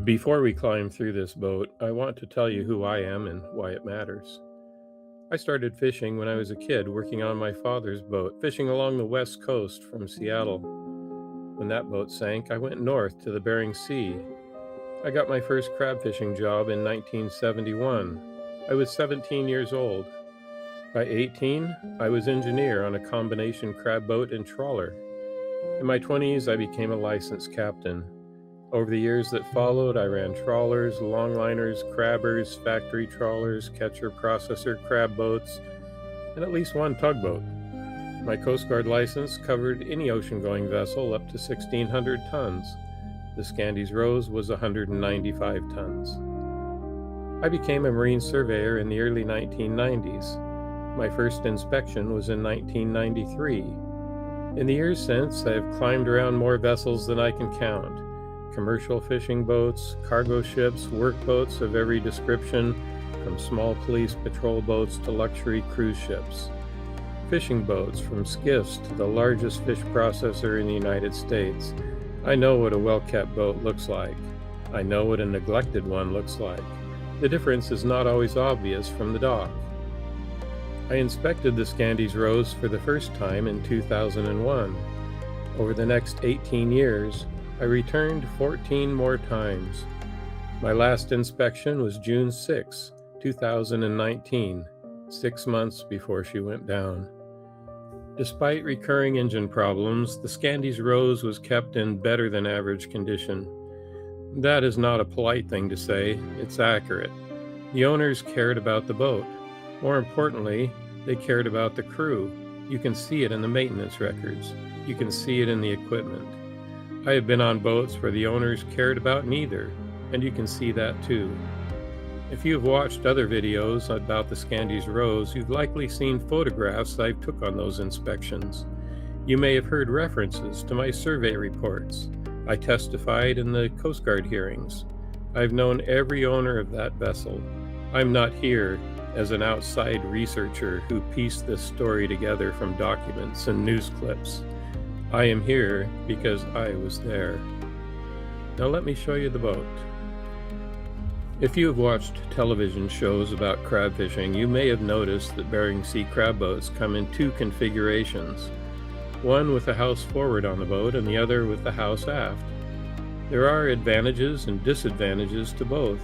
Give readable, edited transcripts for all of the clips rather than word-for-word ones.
Before we climb through this boat, I want to tell you who I am and why it matters. I started fishing when I was a kid, working on my father's boat, fishing along the west coast from Seattle. When that boat sank, I went north to the Bering Sea. I got my first crab fishing job in 1971. I was 17 years old. By 18, I was engineer on a combination crab boat and trawler. In my 20s, I became a licensed captain. Over the years that followed, I ran trawlers, longliners, crabbers, factory trawlers, catcher processor crab boats, and at least one tugboat. My Coast Guard license covered any ocean-going vessel up to 1,600 tons. The Scandies Rose was 195 tons. I became a marine surveyor in the early 1990s. My first inspection was in 1993. In the years since, I have climbed around more vessels than I can count. Commercial fishing boats, cargo ships, workboats of every description, from small police patrol boats to luxury cruise ships. Fishing boats, from skiffs to the largest fish processor in the United States. I know what a well-kept boat looks like. I know what a neglected one looks like. The difference is not always obvious from the dock. I inspected the Scandies Rose for the first time in 2001. Over the next 18 years, I returned 14 more times. My last inspection was June 6, 2019, 6 months before she went down. Despite recurring engine problems, the Scandies Rose was kept in better than average condition. That is not a polite thing to say, it's accurate. The owners cared about the boat. More importantly, they cared about the crew. You can see it in the maintenance records. You can see it in the equipment. I have been on boats where the owners cared about neither, and you can see that too. If you have watched other videos about the Scandies Rose, you've likely seen photographs I took on those inspections. You may have heard references to my survey reports. I testified in the Coast Guard hearings. I've known every owner of that vessel. I'm not here as an outside researcher who pieced this story together from documents and news clips. I am here because I was there. Now let me show you the boat. If you have watched television shows about crab fishing, you may have noticed that Bering Sea crab boats come in two configurations, one with the house forward on the boat and the other with the house aft. There are advantages and disadvantages to both.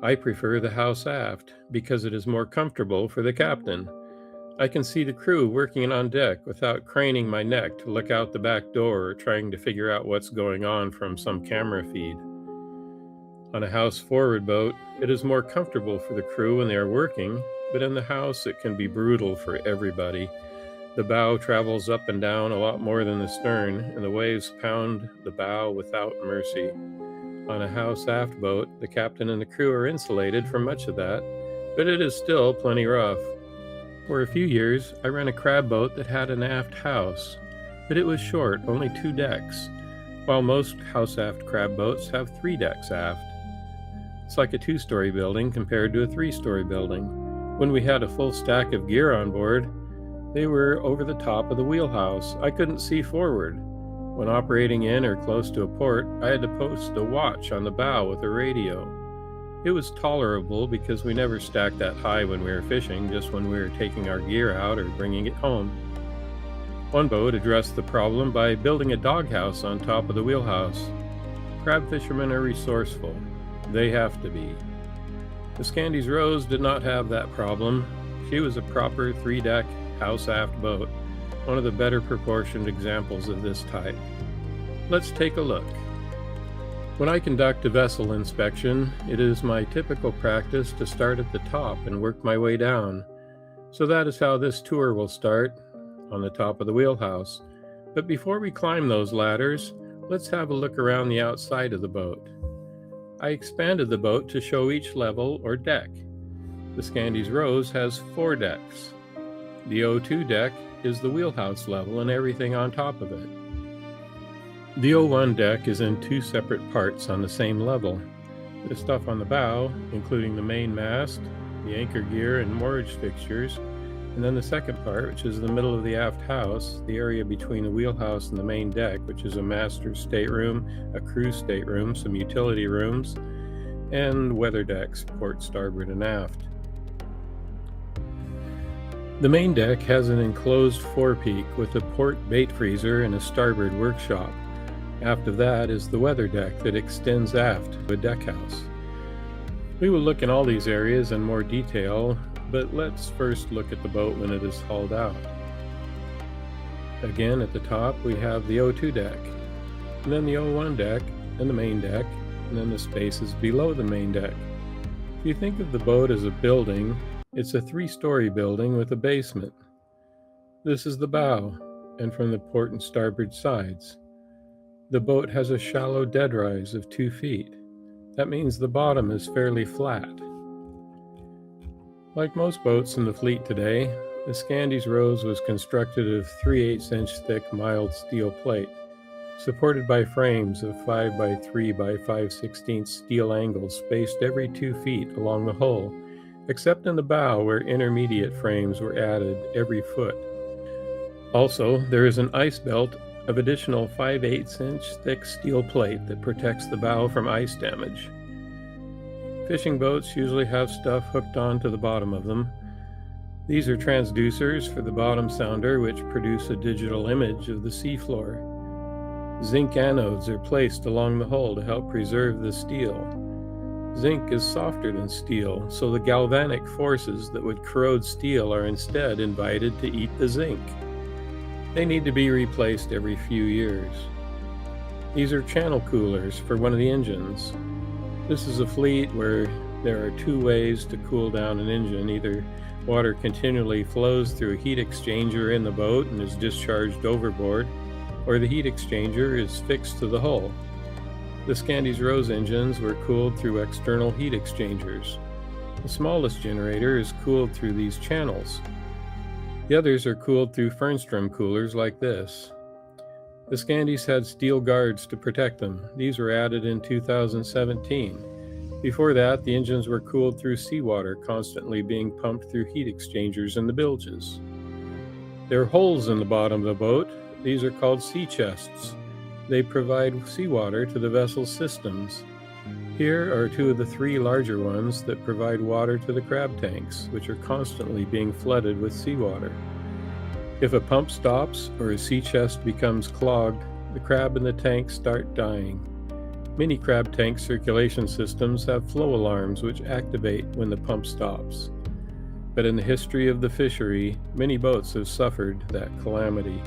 I prefer the house aft because it is more comfortable for the captain. I can see the crew working on deck without craning my neck to look out the back door or trying to figure out what's going on from some camera feed. On a house forward boat, it is more comfortable for the crew when they are working, but in the house it can be brutal for everybody. The bow travels up and down a lot more than the stern, and the waves pound the bow without mercy. On a house aft boat, the captain and the crew are insulated from much of that, but it is still plenty rough. For a few years, I ran a crab boat that had an aft house, but it was short, only 2 decks, while most house aft crab boats have 3 decks aft. It's like a 2-story building compared to a 3-story building. When we had a full stack of gear on board, they were over the top of the wheelhouse. I couldn't see forward. When operating in or close to a port, I had to post a watch on the bow with a radio. It was tolerable because we never stacked that high when we were fishing, just when we were taking our gear out or bringing it home. One boat addressed the problem by building a doghouse on top of the wheelhouse. Crab fishermen are resourceful. They have to be. The Scandies Rose did not have that problem. She was a proper 3-deck house aft boat, one of the better proportioned examples of this type. Let's take a look. When I conduct a vessel inspection, it is my typical practice to start at the top and work my way down. So that is how this tour will start, on the top of the wheelhouse. But before we climb those ladders, let's have a look around the outside of the boat. I expanded the boat to show each level or deck. The Scandies Rose has 4 decks. The O2 deck is the wheelhouse level and everything on top of it. The O1 deck is in 2 separate parts on the same level. The stuff on the bow, including the main mast, the anchor gear and moorage fixtures, And then the second part, which is the middle of the aft house, the area between the wheelhouse and the main deck, which is a master's stateroom, a crew stateroom, some utility rooms, and weather decks, port, starboard, and aft. The main deck has an enclosed forepeak with a port bait freezer and a starboard workshop. Aft of that is the weather deck that extends aft to a deck house. We will look in all these areas in more detail, but let's first look at the boat when it is hauled out. Again, at the top we have the O2 deck, and then the O1 deck, and the main deck, and then the spaces below the main deck. If you think of the boat as a building, it's a 3-story building with a basement. This is the bow, and from the port and starboard sides. The boat has a shallow dead rise of 2 feet. That means the bottom is fairly flat. Like most boats in the fleet today, the Scandies Rose was constructed of 3/8-inch thick mild steel plate, supported by frames of 5 by 3 by 5/16 steel angles spaced every 2 feet along the hull, except in the bow where intermediate frames were added every foot. Also, there is an ice belt of additional 5/8-inch thick steel plate that protects the bow from ice damage. Fishing boats usually have stuff hooked onto the bottom of them. These are transducers for the bottom sounder, which produce a digital image of the seafloor. Zinc anodes are placed along the hull to help preserve the steel. Zinc is softer than steel, so the galvanic forces that would corrode steel are instead invited to eat the zinc. They need to be replaced every few years. These are channel coolers for one of the engines. This is a fleet where there are 2 ways to cool down an engine. Either water continually flows through a heat exchanger in the boat and is discharged overboard, or the heat exchanger is fixed to the hull. The Scandies Rose engines were cooled through external heat exchangers. The smallest generator is cooled through these channels. The others are cooled through Fernstrom coolers like this. The Scandies had steel guards to protect them. These were added in 2017. Before that, the engines were cooled through seawater, constantly being pumped through heat exchangers in the bilges. There are holes in the bottom of the boat. These are called sea chests. They provide seawater to the vessel's systems. Here are 2 of the 3 larger ones that provide water to the crab tanks, which are constantly being flooded with seawater. If a pump stops or a sea chest becomes clogged, the crab in the tank start dying. Many crab tank circulation systems have flow alarms which activate when the pump stops. But in the history of the fishery, many boats have suffered that calamity.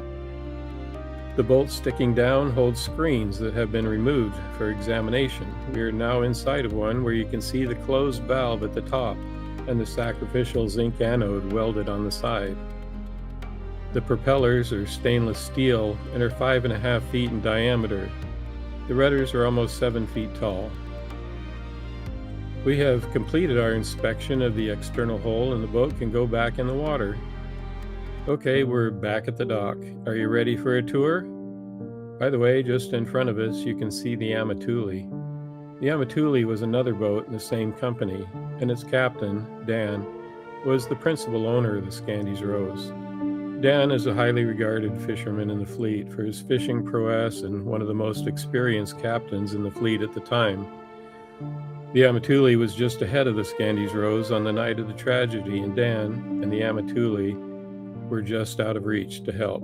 The bolt sticking down holds screens that have been removed for examination. We are now inside of one where you can see the closed valve at the top and the sacrificial zinc anode welded on the side. The propellers are stainless steel and are 5.5 feet in diameter. The rudders are almost 7 feet tall. We have completed our inspection of the external hull and the boat can go back in the water. Okay, we're back at the dock. Are you ready for a tour? By the way, just in front of us, you can see the Amatuli. The Amatuli was another boat in the same company, and its captain, Dan, was the principal owner of the Scandies Rose. Dan is a highly regarded fisherman in the fleet for his fishing prowess and one of the most experienced captains in the fleet at the time. The Amatuli was just ahead of the Scandies Rose on the night of the tragedy, and Dan and the Amatuli were just out of reach to help.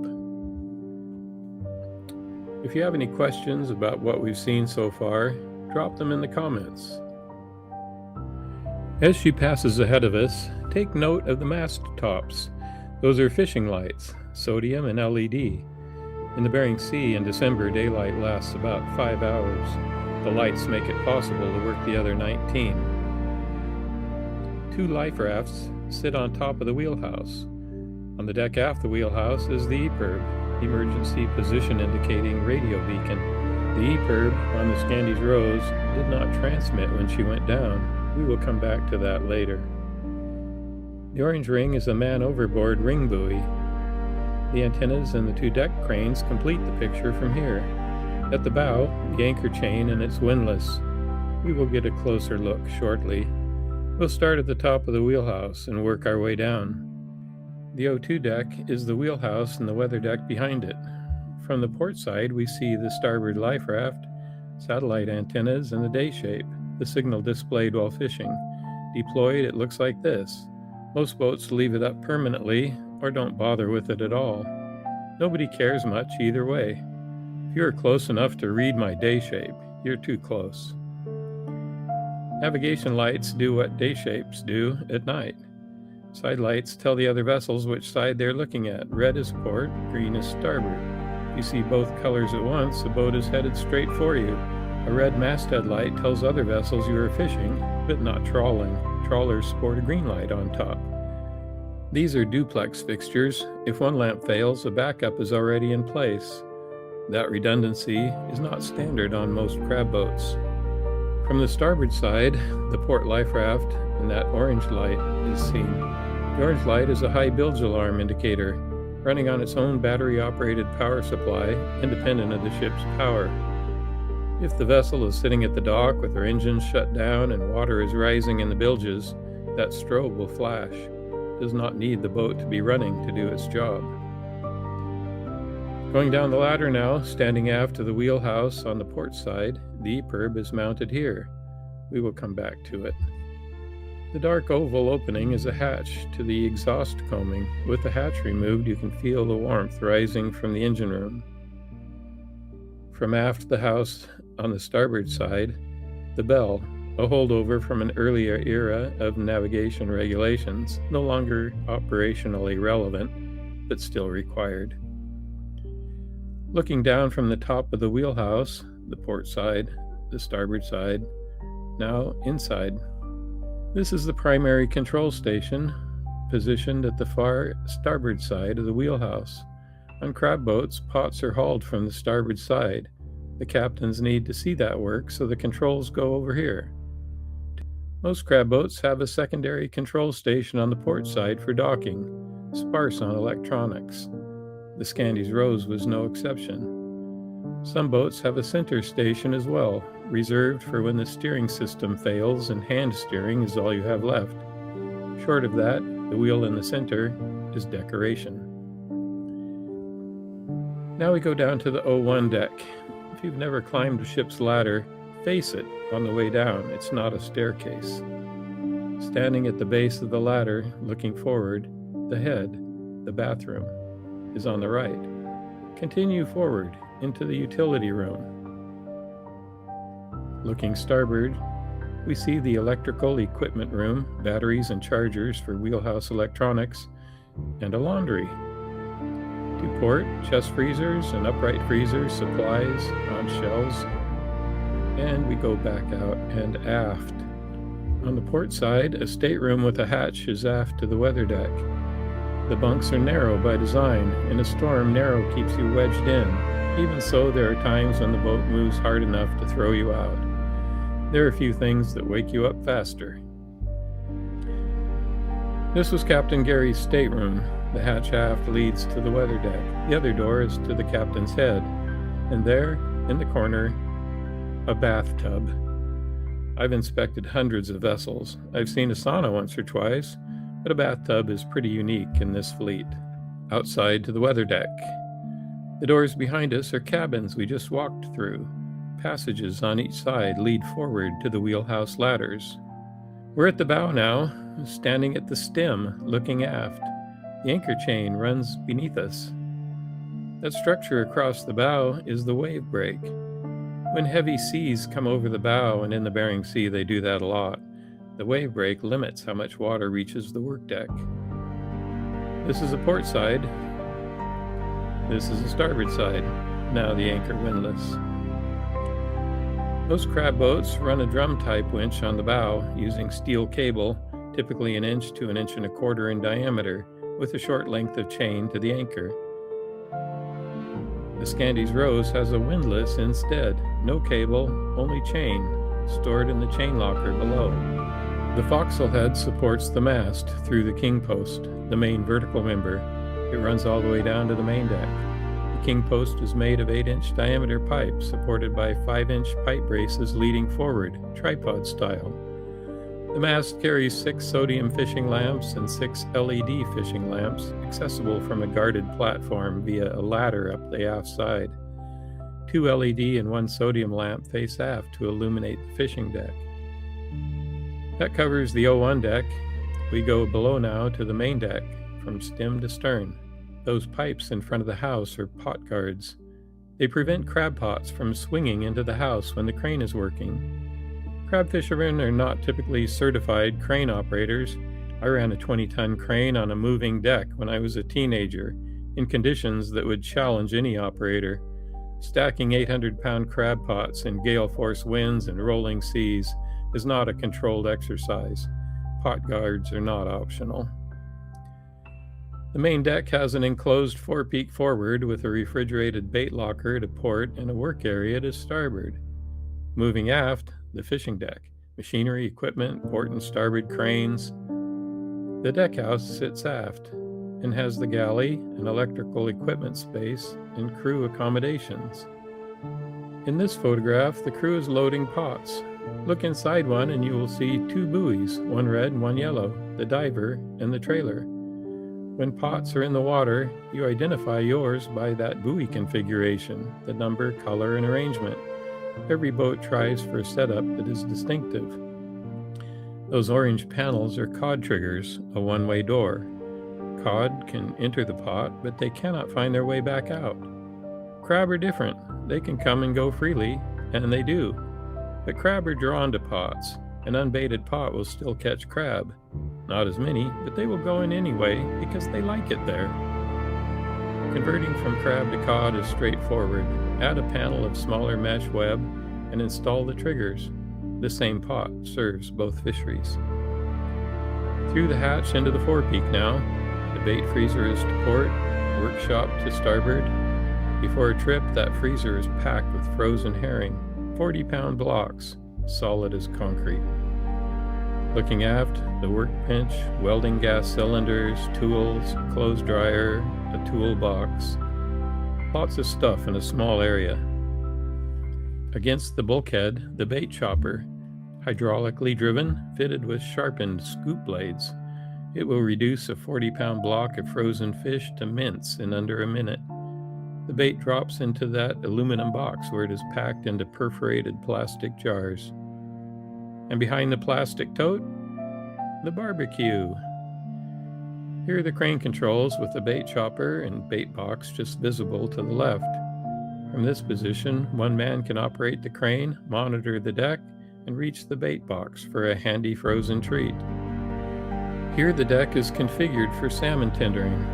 If you have any questions about what we've seen so far, drop them in the comments. As she passes ahead of us, take note of the mast tops. Those are fishing lights, sodium and LED. In the Bering Sea in December, daylight lasts about 5 hours. The lights make it possible to work the other 19. 2 life rafts sit on top of the wheelhouse. On the deck aft the wheelhouse is the EPIRB, Emergency Position Indicating Radio Beacon. The EPIRB on the Scandies Rose did not transmit when she went down. We will come back to that later. The orange ring is a man overboard ring buoy. The antennas and the 2 deck cranes complete the picture from here. At the bow, the anchor chain and its windlass. We will get a closer look shortly. We'll start at the top of the wheelhouse and work our way down. The O2 deck is the wheelhouse and the weather deck behind it. From the port side, we see the starboard life raft, satellite antennas, and the day shape, the signal displayed while fishing. Deployed, it looks like this. Most boats leave it up permanently or don't bother with it at all. Nobody cares much either way. If you're close enough to read my day shape, you're too close. Navigation lights do what day shapes do at night. Side lights tell the other vessels which side they're looking at. Red is port, green is starboard. If you see both colors at once, the boat is headed straight for you. A red masthead light tells other vessels you are fishing, but not trawling. Trawlers sport a green light on top. These are duplex fixtures. If one lamp fails, a backup is already in place. That redundancy is not standard on most crab boats. From the starboard side, the port life raft and that orange light is seen. The orange light is a high bilge alarm indicator, running on its own battery-operated power supply, independent of the ship's power. If the vessel is sitting at the dock with her engines shut down and water is rising in the bilges, that strobe will flash. It does not need the boat to be running to do its job. Going down the ladder now, standing aft of the wheelhouse on the port side, the EPIRB is mounted here. We will come back to it. The dark oval opening is a hatch to the exhaust combing. With the hatch removed, you can feel the warmth rising from the engine room. From aft the house on the starboard side, the bell, a holdover from an earlier era of navigation regulations, no longer operationally relevant, but still required. Looking down from the top of the wheelhouse, the port side, the starboard side, now inside. This is the primary control station, positioned at the far starboard side of the wheelhouse. On crab boats, pots are hauled from the starboard side. The captains need to see that work, so the controls go over here. Most crab boats have a secondary control station on the port side for docking, sparse on electronics. The Scandies Rose was no exception. Some boats have a center station as well, reserved for when the steering system fails and hand steering is all you have left. Short of that, the wheel in the center is decoration. Now we go down to the O1 deck. If you've never climbed a ship's ladder, face it on the way down. It's not a staircase. Standing at the base of the ladder, looking forward, the head, the bathroom, is on the right. Continue forward into the utility room. Looking starboard, we see the electrical equipment room, batteries and chargers for wheelhouse electronics, and a laundry. To port, chest freezers and upright freezers, supplies on shelves, and we go back out and aft. On the port side, a stateroom with a hatch is aft to the weather deck. The bunks are narrow by design. In a storm, narrow keeps you wedged in. Even so, there are times when the boat moves hard enough to throw you out. There are a few things that wake you up faster. This was Captain Gary's stateroom. The hatch aft leads to the weather deck. The other door is to the captain's head. And there, in the corner, a bathtub. I've inspected hundreds of vessels. I've seen a sauna once or twice, but a bathtub is pretty unique in this fleet. Outside to the weather deck. The doors behind us are cabins we just walked through. Passages on each side lead forward to the wheelhouse ladders. We're at the bow now, standing at the stem, looking aft. The anchor chain runs beneath us. That structure across the bow is the wave break. When heavy seas come over the bow, and in the Bering Sea they do that a lot, the wave break limits how much water reaches the work deck. This is a port side. This is the starboard side. Now the anchor windlass. Most crab boats run a drum-type winch on the bow using steel cable, typically 1 inch to 1.25 inches in diameter, with a short length of chain to the anchor. The Scandies Rose has a windlass instead. No cable, only chain, stored in the chain locker below. The forecastle head supports the mast through the king post, the main vertical member. It runs all the way down to the main deck. The king post is made of 8-inch diameter pipe supported by 5-inch pipe braces leading forward, tripod style. The mast carries 6 sodium fishing lamps and 6 LED fishing lamps, accessible from a guarded platform via a ladder up the aft side. 2 LED and 1 sodium lamp face aft to illuminate the fishing deck. That covers the O1 deck. We go below now to the main deck, from stem to stern. Those pipes in front of the house are pot guards. They prevent crab pots from swinging into the house when the crane is working. Crab fishermen are not typically certified crane operators. I ran a 20-ton crane on a moving deck when I was a teenager, in conditions that would challenge any operator. Stacking 800-pound crab pots in gale-force winds and rolling seas is not a controlled exercise. Pot guards are not optional. The main deck has an enclosed forepeak forward with a refrigerated bait locker to port and a work area to starboard. Moving aft, the fishing deck, machinery, equipment, port and starboard cranes. The deckhouse sits aft and has the galley, an electrical equipment space, and crew accommodations. In this photograph, the crew is loading pots. Look inside one and you will see 2 buoys, one red and one yellow, the diver and the trailer. When pots are in the water, you identify yours by that buoy configuration, the number, color, and arrangement. Every boat tries for a setup that is distinctive. Those orange panels are cod triggers, a one-way door. Cod can enter the pot, but they cannot find their way back out. Crab are different. They can come and go freely, and they do. But crab are drawn to pots. An unbaited pot will still catch crab. Not as many, but they will go in anyway because they like it there. Converting from crab to cod is straightforward. Add a panel of smaller mesh web and install the triggers. The same pot serves both fisheries. Through the hatch into the forepeak now. The bait freezer is to port, workshop to starboard. Before a trip, that freezer is packed with frozen herring, 40-pound blocks, solid as concrete. Looking aft, the workbench, welding gas cylinders, tools, clothes dryer, a toolbox. Lots of stuff in a small area. Against the bulkhead, the bait chopper, hydraulically driven, fitted with sharpened scoop blades. It will reduce a 40-pound block of frozen fish to mince in under a minute. The bait drops into that aluminum box where it is packed into perforated plastic jars. And behind the plastic tote, the barbecue. Here are the crane controls with the bait chopper and bait box just visible to the left. From this position, one man can operate the crane, monitor the deck, and reach the bait box for a handy frozen treat. Here the deck is configured for salmon tendering.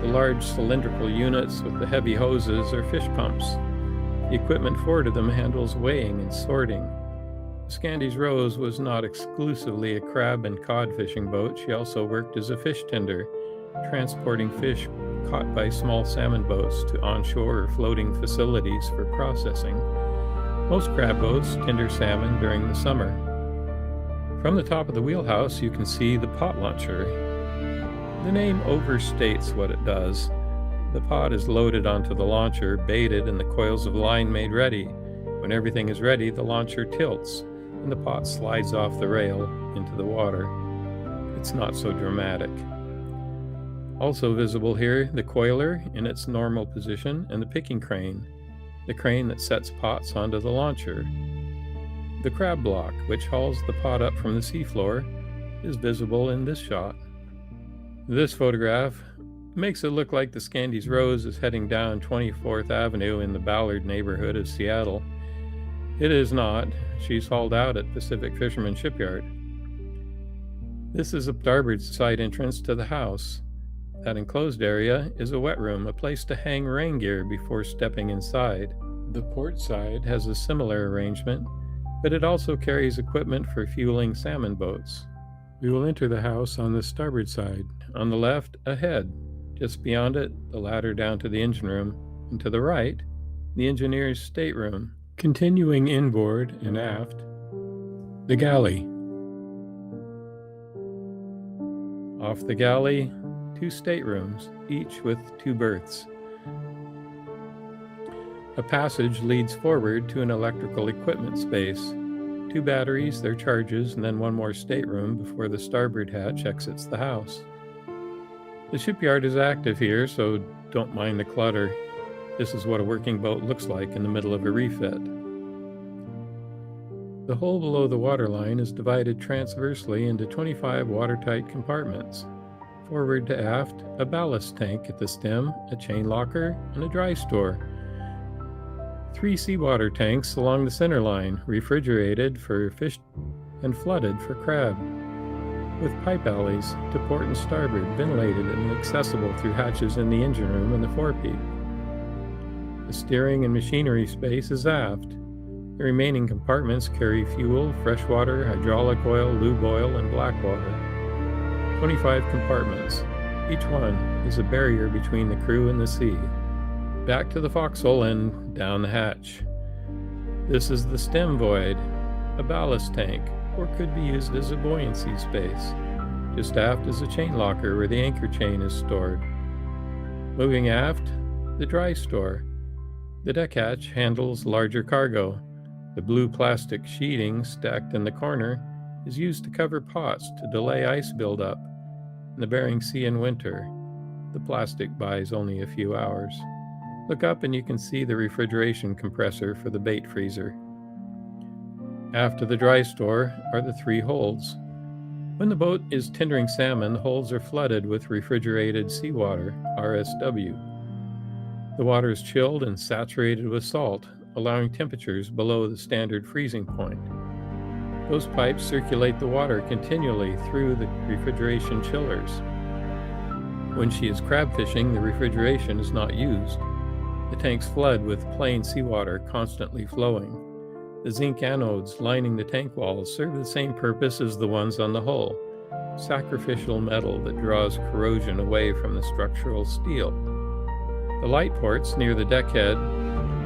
The large cylindrical units with the heavy hoses are fish pumps. The equipment forward of them handles weighing and sorting. Scandies Rose was not exclusively a crab and cod fishing boat. She also worked as a fish tender, transporting fish caught by small salmon boats to onshore or floating facilities for processing. Most crab boats tender salmon during the summer. From the top of the wheelhouse, you can see the pot launcher. The name overstates what it does. The pot is loaded onto the launcher, baited, and the coils of line made ready. When everything is ready, the launcher tilts, and the pot slides off the rail into the water. It's not so dramatic. Also visible here, the coiler in its normal position and the picking crane, the crane that sets pots onto the launcher. The crab block, which hauls the pot up from the seafloor, is visible in this shot. This photograph makes it look like the Scandies Rose is heading down 24th Avenue in the Ballard neighborhood of Seattle. It is not. She's hauled out at Pacific Fisherman Shipyard. This is a starboard side entrance to the house. That enclosed area is a wet room, a place to hang rain gear before stepping inside. The port side has a similar arrangement, but it also carries equipment for fueling salmon boats. We will enter the house on the starboard side. On the left, a head. Just beyond it, the ladder down to the engine room. And to the right, the engineer's stateroom. Continuing inboard and aft, the galley. Off the galley, 2 staterooms, each with 2 berths. A passage leads forward to an electrical equipment space. 2 batteries, their charges, and then 1 more stateroom before the starboard hatch exits the house. The shipyard is active here, so don't mind the clutter. This is what a working boat looks like in the middle of a refit. The hull below the waterline is divided transversely into 25 watertight compartments. Forward to aft, a ballast tank at the stem, a chain locker, and a dry store. 3 seawater tanks along the center line, refrigerated for fish and flooded for crab, with pipe alleys to port and starboard, ventilated and accessible through hatches in the engine room and the forepeak. The steering and machinery space is aft. The remaining compartments carry fuel, freshwater, hydraulic oil, lube oil, and black water. 25 compartments. Each one is a barrier between the crew and the sea. Back to the forecastle and down the hatch. This is the stem void, a ballast tank, or could be used as a buoyancy space. Just aft is a chain locker where the anchor chain is stored. Moving aft, the dry store. The deck hatch handles larger cargo. The blue plastic sheeting stacked in the corner is used to cover pots to delay ice buildup in the Bering Sea in winter. The plastic buys only a few hours. Look up and you can see the refrigeration compressor for the bait freezer. After the dry store are the 3 holds. When the boat is tendering salmon, the holds are flooded with refrigerated seawater, RSW. The water is chilled and saturated with salt, allowing temperatures below the standard freezing point. Those pipes circulate the water continually through the refrigeration chillers. When she is crab fishing, the refrigeration is not used. The tanks flood with plain seawater constantly flowing. The zinc anodes lining the tank walls serve the same purpose as the ones on the hull, sacrificial metal that draws corrosion away from the structural steel. The light ports near the deckhead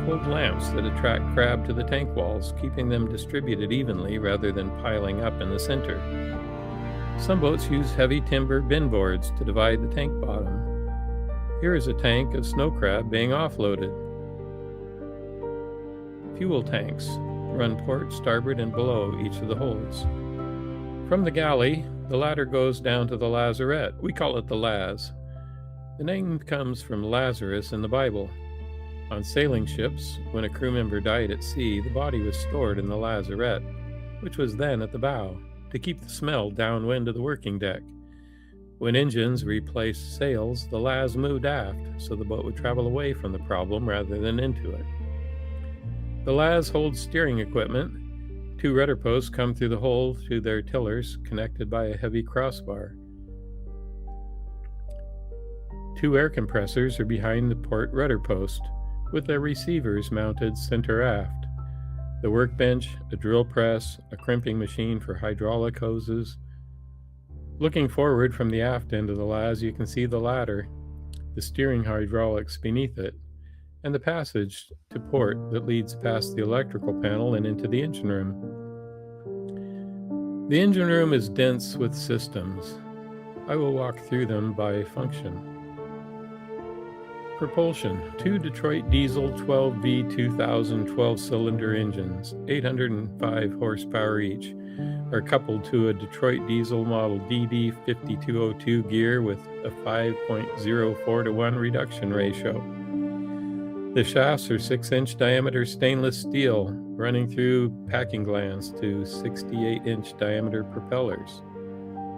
hold lamps that attract crab to the tank walls, keeping them distributed evenly rather than piling up in the center. Some boats use heavy timber bin boards to divide the tank bottom. Here is a tank of snow crab being offloaded. Fuel tanks run port, starboard, and below each of the holds. From the galley, the ladder goes down to the lazarette. We call it the Laz. The name comes from Lazarus in the Bible. On sailing ships, when a crew member died at sea, the body was stored in the lazarette, which was then at the bow, to keep the smell downwind of the working deck. When engines replaced sails, the Laz moved aft, so the boat would travel away from the problem rather than into it. The Laz holds steering equipment. 2 rudder posts come through the hole to their tillers, connected by a heavy crossbar. 2 air compressors are behind the port rudder post, with their receivers mounted center aft. The workbench, a drill press, a crimping machine for hydraulic hoses. Looking forward from the aft end of the Laz, you can see the ladder, the steering hydraulics beneath it, and the passage to port that leads past the electrical panel and into the engine room. The engine room is dense with systems. I will walk through them by function. Propulsion: 2 Detroit diesel 12V 2000 12-cylinder engines, 805 horsepower each, are coupled to a Detroit diesel model DD5202 gear with a 5.04:1 reduction ratio. The shafts are 6-inch diameter stainless steel, running through packing glands to 68-inch diameter propellers.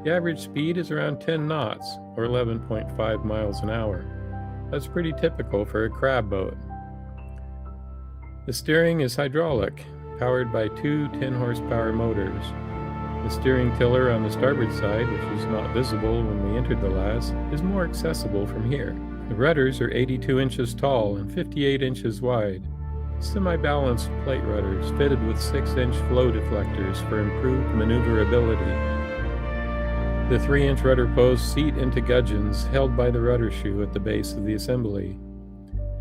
The average speed is around 10 knots, or 11.5 miles an hour. That's pretty typical for a crab boat. The steering is hydraulic, powered by 2 10-horsepower motors. The steering tiller on the starboard side, which is not visible when we entered the Laz, is more accessible from here. The rudders are 82 inches tall and 58 inches wide. Semi-balanced plate rudders fitted with 6-inch flow deflectors for improved maneuverability. The 3-inch rudder posts seat into gudgeons held by the rudder shoe at the base of the assembly.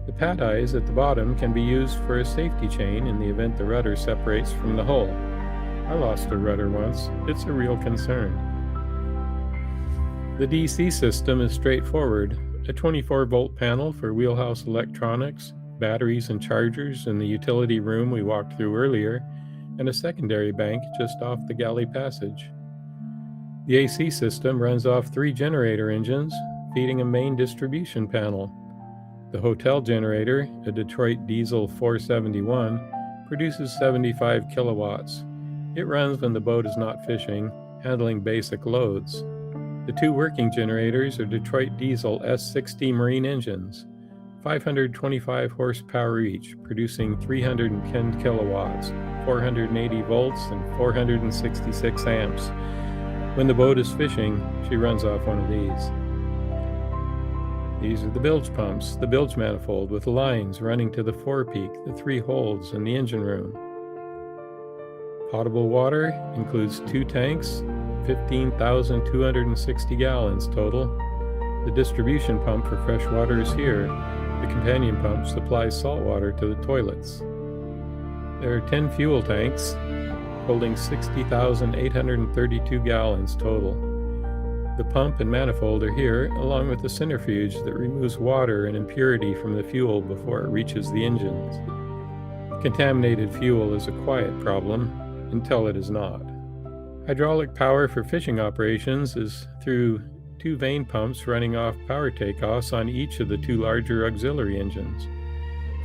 The pad eyes at the bottom can be used for a safety chain in the event the rudder separates from the hull. I lost a rudder once. It's a real concern. The DC system is straightforward. A 24-volt panel for wheelhouse electronics, batteries and chargers in the utility room we walked through earlier, and a secondary bank just off the galley passage. The AC system runs off 3 generator engines, feeding a main distribution panel. The hotel generator, a Detroit diesel 471, produces 75 kilowatts. It runs when the boat is not fishing, handling basic loads. The 2 working generators are Detroit diesel S60 marine engines, 525 horsepower each, producing 310 kilowatts, 480 volts, and 466 amps. When the boat is fishing, she runs off one of these. These are the bilge pumps, the bilge manifold with lines running to the forepeak, the 3 holds, and the engine room. Potable water includes 2 tanks, 15,260 gallons total. The distribution pump for fresh water is here. The companion pump supplies salt water to the toilets. There are 10 fuel tanks, holding 60,832 gallons total. The pump and manifold are here, along with the centrifuge that removes water and impurity from the fuel before it reaches the engines. Contaminated fuel is a quiet problem, until it is not. Hydraulic power for fishing operations is through 2 vane pumps running off power takeoffs on each of the 2 larger auxiliary engines.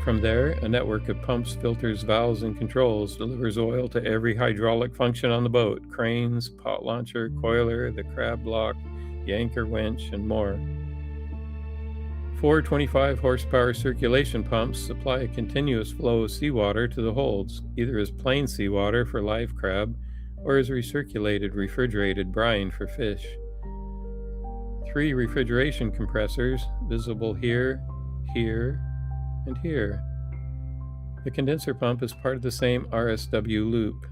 From there, a network of pumps, filters, valves, and controls delivers oil to every hydraulic function on the boat: cranes, pot launcher, coiler, the crab block, the anchor winch, and more. 4 25 horsepower circulation pumps supply a continuous flow of seawater to the holds, either as plain seawater for live crab or as recirculated refrigerated brine for fish. 3 refrigeration compressors, visible here, here, and here. The condenser pump is part of the same RSW loop.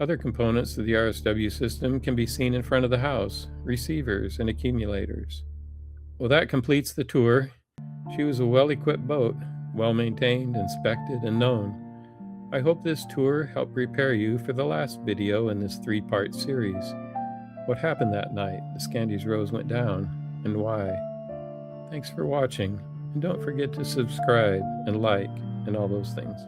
Other components of the RSW system can be seen in front of the house: receivers and accumulators. Well, that completes the tour. She was a well-equipped boat, well-maintained, inspected, and known. I hope this tour helped prepare you for the last video in this 3-part series. What happened that night the Scandies Rose went down, and why. Thanks for watching. And don't forget to subscribe and like and all those things.